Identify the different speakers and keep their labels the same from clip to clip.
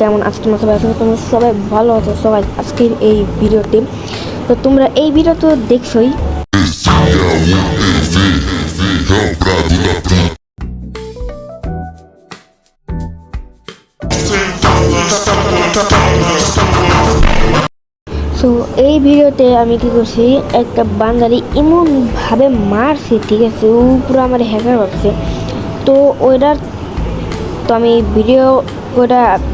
Speaker 1: কেমন আজকে সবাই আছো? তোমরা সবাই ভালো আছো? সবাই আজকের এই ভিডিওতে তো তোমরা এই ভিডিও তো দেখছোই। সো এই ভিডিওতে আমি কি করছি, একটা বান্দারি এমন ভাবে মারছি, ঠিক আছে, ও পুরো আমার হ্যাকার ভাবছে। তো ওইটার তো আমি ভিডিও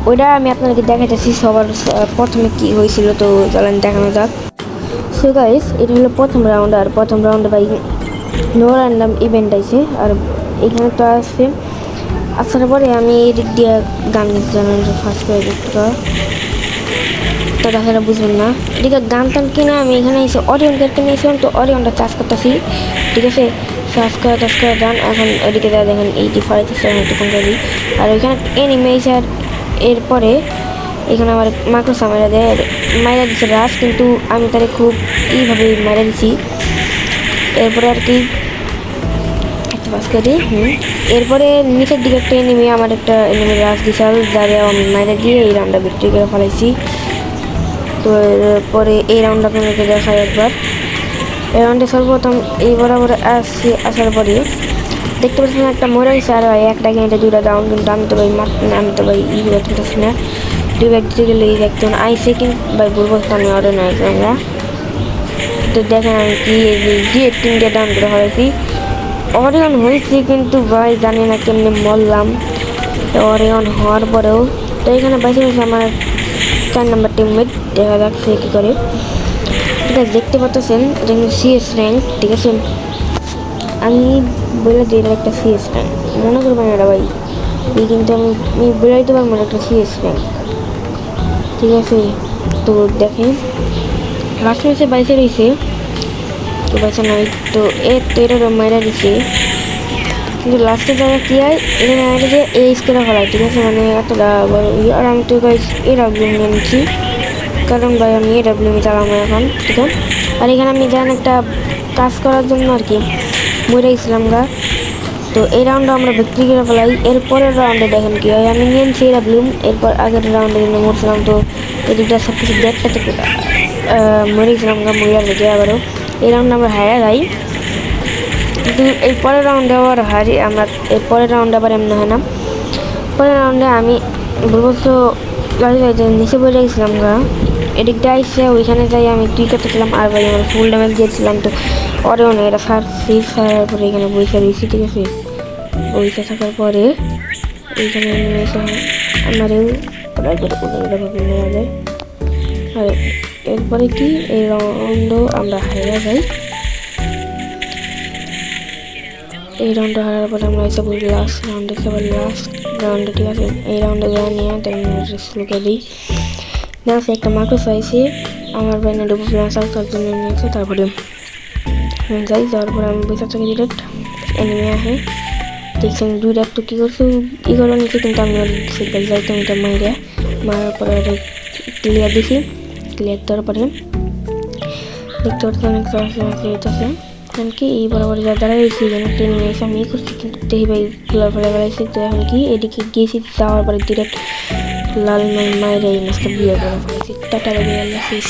Speaker 1: ওইটা আমি আপনাদেরকে দেখাইতেছি সবার প্রথমে কি হয়েছিল। তো চলেন দেখানো যাক। সো গাইস, এটা হলো প্রথম রাউন্ড, আর প্রথম রাউন্ডে ভাই নো র্যান্ডাম ইভেন্ট আছে। আর এখানে তো আছে আসার পরে আমি এদিক দিয়ে গান গাইতে জানেন ফার্স্ট করে দেখতে তো তাছাড়া বুঝবেন না। এদিকে গান টান কিনা আমি এখানে এসে অরিয়ন কেটে নিয়েছিলাম, তো অরিয়নটা চার্জ করতেছি, ঠিক আছে। চার্জ করে গান এখন ওইদিকে যা দেখেন 85 একটুক্ষণ করি। আর ওইখানে এনিমেশন এরপরে এখানে আমার মাইক্রোসা মাইরা দিচ্ছে রাস, কিন্তু আমি তারে খুব এইভাবে মাইরা দিচ্ছি। এরপরে আর কি একটা বাস করি এরপরে নিচের দিকে একটা এনিমি আমার একটা এনিমি রাস দিশাল যারে আমি মাইরা দিয়ে এই রাউন্ডটা বিক্রি করে ফেলাইছি। তো এরপরে এই রাউন্ড আপনাদেরকে দেখাই একবার। এই রাউন্ডে সর্বপ্রথম এই বরাবর আসার পরে দেখতে পাচ্ছেন একটা মরে গেছে, আর ভাই একটা গেঁটে দুইটা ডাউন, কিন্তু আমি তো ভাই ই করতেছি না। দুই ব্যাগ দিতে গেলে এই দেখতেন আইসে, কিন্তু ভাই বলবো আমি অর্ডার নাই আমরা। তো দেখেন আমি কি গিয়ে 3টে ডাউন করে হয়েছি, অরিয়ন হয়েছি, কিন্তু ভাই জানি না কেমনি মরলাম। তো অরিয়ন হওয়ার পরেও তো এখানে বাইসে গেছে আমার 4 নম্বর টিমমেট, দেখা যাক সে কী করে। ঠিক আছে, দেখতে পাচ্ছেন এটা কিন্তু সিএস র্যাঙ্ক, ঠিক আছে। আমি বলে দিই এটা একটা সিএস র্যাঙ্ক, মনে করবেন এটা ভাই এই কিন্তু আমি বলে দিতে পারবো একটা সিএস র্যাঙ্ক, ঠিক আছে। তো দেখেন লাস্ট ম্যাচে বাইসে রয়েছে, তো বাইসে নাই, তো এটা মাইরা দিচ্ছে, কিন্তু লাস্টে যারা কী হয় এখানে একটা যে এই স্কেলে ফেলায়, ঠিক আছে, মানে এতটা বড়। আর আমি তো গাইস এডাব্লিউ নিয়ে নিচ্ছি, কারণ ভাই আমি এডাব্লিউ চালাবো এখন, ঠিক আছে। আর এখানে আমি জান একটা কাজ করার জন্য আর কি মরে গেছিলাম গা। তো এই রাউন্ডে আমরা বিক্রি করে ফেলাই। এরপরের রাউন্ডে দেখেন কী হয়, আমি নিয়ে নিচ্ছি এডাব্লিউ। এরপর আগের রাউন্ডে কিন্তু মরছিলাম, তো এদিকটা সব কিছু দেখতে মরে গেছিলাম গা, মহিলার লেগে আবারও এই রাউন্ডে আমরা হারা যাই। কিন্তু এই পরের রাউন্ডে আবার এই পরের রাউন্ডে আবার এমন হয় না। পরের রাউন্ডে আমি বলবো তো নিচে বলে গেছিলাম গা, এদিকটা আইসে ওইখানে যাই আমি তুই করতেছিলাম, আর ভাই আমার ফুল ড্যামেজ দিয়েছিলাম। তো অরিয়ন এটা সারার পরে এখানে বইসা দিয়েছি, ঠিক আছে। বইসা থাকার পরে এইখানে আমারও নেওয়া যায়। আর এরপরে কি এই রাউন্ডও আমরা হারা যাই। এই রাউন্ডে হারার পরে আমরা এসে বলি লাস্ট রাউন্ডে, ঠিক আছে। এই রাউন্ডে যা নিয়ে স্লোকে দিই না, একটা মাইক্রো চাইছি আমার বাইনে ডুবো প্লাস তার জন্য নিয়েছে। তারপরে যাওয়ার পরে আমি বেঁচে থাকি ডিরেক্ট এনিমে আসে, দেখছেন দুইটা একটু কী করছে ই করে নিচ্ছে, কিন্তু আমি যাই তো এটা মারার পরে ক্লিয়ার দিছি। ক্লিয়ার দেওয়ার পরে দেখতে পাচ্ছি অনেক আছে এখন কি এই বরাবর যা দাঁড়াইছি যেন ট্রেনিং এসে আমি করছি, কিন্তু দেখি ভাই খোলা ফেলে বেড়াইছি। তো এখন কি এদিকে গিয়েছি, যাওয়ার পরে ডিরেক্ট লাল মায়ের এই মাছটা বিয়ে করে ফেলেছি। টাটা, আল্লাহ হাফিজ।